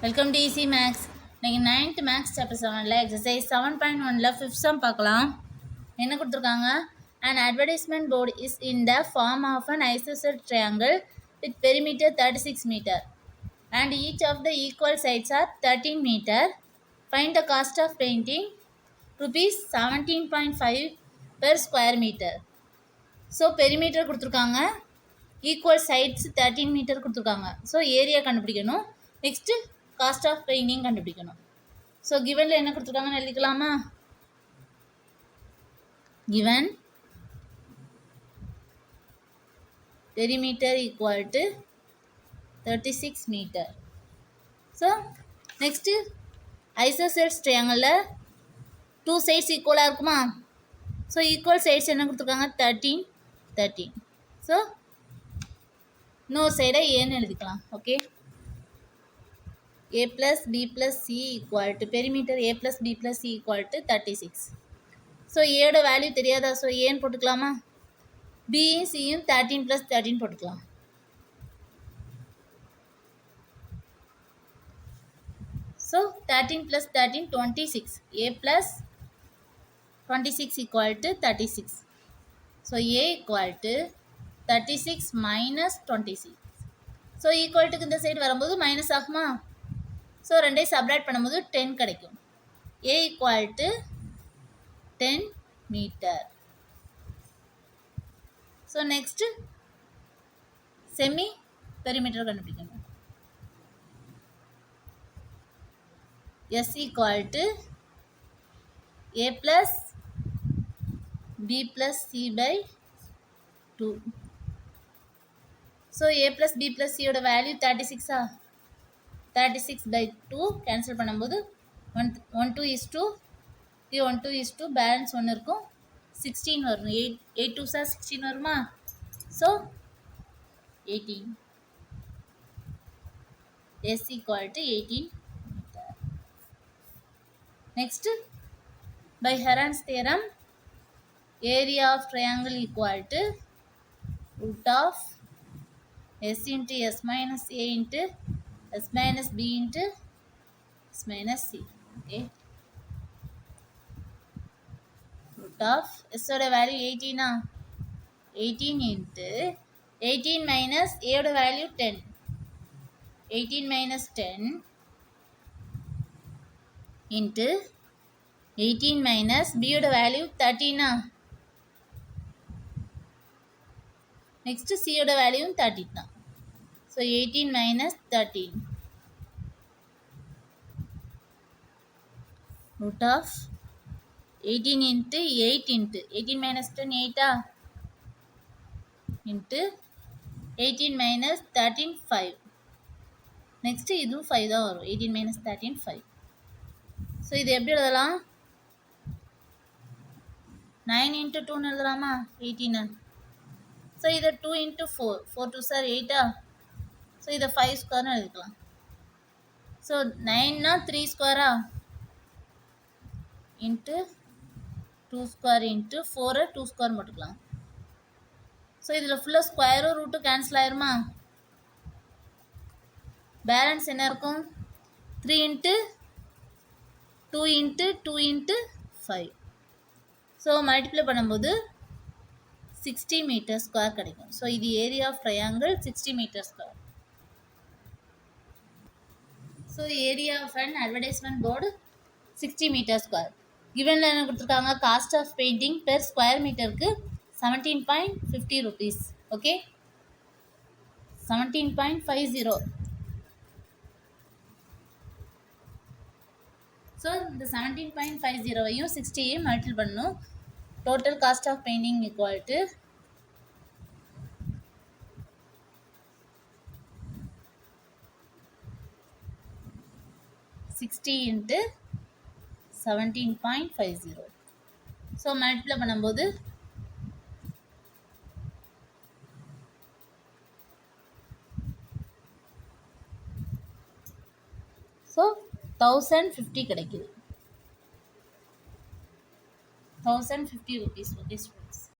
Welcome to easy maths. இன்னைக்கு 9th maths chapter 7ல் exercise 7.1ல் ஃபிஃப்த் சம் பார்க்கலாம். என்ன கொடுத்துருக்காங்க? An advertisement board is in the form of an isosceles triangle with perimeter 36 meter and each of the equal sides are 13 meter. Find the cost of painting rupees 17.5 per square meter. So perimeter கொடுத்துருக்காங்க, equal sides 13 metre கொடுத்துருக்காங்க. So area கண்டுபிடிக்கணும். Next cost of painting கண்டுபிடிக்கணும். So கிவனில் என்ன கொடுத்துருக்காங்கன்னு எழுதிக்கலாமா? Given perimeter equal to 36 metre. So next isosceles ட்ரையாங்கிளில் 2 sides ஈக்குவலாக இருக்குமா? ஸோ ஈக்குவல் சைட்ஸ் என்ன கொடுத்துருக்காங்க? 13. ஸோ இன்னொரு சைடை ஏன்னு எழுதிக்கலாம். Okay, a plus b plus c equal to perimeter a plus b plus c equal to 36. So ஏட வேல்யூ தெரியாதா? ஸோ ஏன்னு போட்டுக்கலாமா? பியும் சியும் 13 plus 13 போட்டுக்கலாம். So 13 plus 13 26. a plus 26 equal to 36. So a equal to 36 minus 26. So ஈக்குவல்ட்டுக்கு இந்த side வரும்போது மைனஸ் ஆகுமா? ஸோ ரெண்டையும் சப்ராக்ட் பண்ணும்போது 10 கிடைக்கும். a equal to 10 மீட்டர். ஸோ நெக்ஸ்ட்டு செமி பெரிமீட்டர் கண்டுபிடிக்கணும். s equal to a plus b plus c by 2. So a plus b plus c யோட வேல்யூ 36. 36 by 2 கேன்சல் பண்ணும்போது 1 2 is 2, 1 2 is 2, பேலன்ஸ் 1 இருக்கும், 16 வரும். 8 2 சார் 16 வருமா? So 18. s equal to 18 meter. Next, by Heron's theorem, area of triangle equal to root of s into s minus a into s minus b into s minus c. Okay, root of s oda value 18. 18 into 18 minus a oda value 10. 18 minus 10 into 18 minus b oda value 13. Next c oda value 13. So 18 minus 13. Root of 18 into 8 into 18 minus 10 8 into 18 minus 13 5. Next இது 5 தான் வரும். 18 minus 13 5. So இது எப்படி எழுதலாம்? 9 into 2 எழுதலாமா? 18. So இதை 2 into 4. 4 2 sir 8. So இதை 5 ஸ்கொயர்னு எழுதிக்கலாம். ஸோ 9னா 3 ஸ்கொயரா இன்ட்டு 2 ஸ்கொயர் இன்ட்டு 4 2 ஸ்கொயர் போட்டுக்கலாம். ஸோ இதில் ஃபுல்லாக ஸ்கொயரும் ரூட்டும் கேன்சல் ஆயிருமா? பேலன்ஸ் என்ன இருக்கும்? 3 into 2 into 2 into 5. So multiply பண்ணும்போது 60 மீட்டர் ஸ்கொயர் கிடைக்கும். ஸோ இது area of triangle 60 metre square. So area of an advertisement board 60 metre square. கிவனில் என்ன கொடுத்துருக்காங்க? Cost of painting per square மீட்டருக்கு 17.50 rupees. ஓகே, 17.50. ஸோ இந்த 17.50 60 மல்டிபிள் பண்ணணும். Total cost of painting equal to 60 into 17.50. So multiply பண்ணும்போது so 1050 கிடைக்குது. 1050 rupees.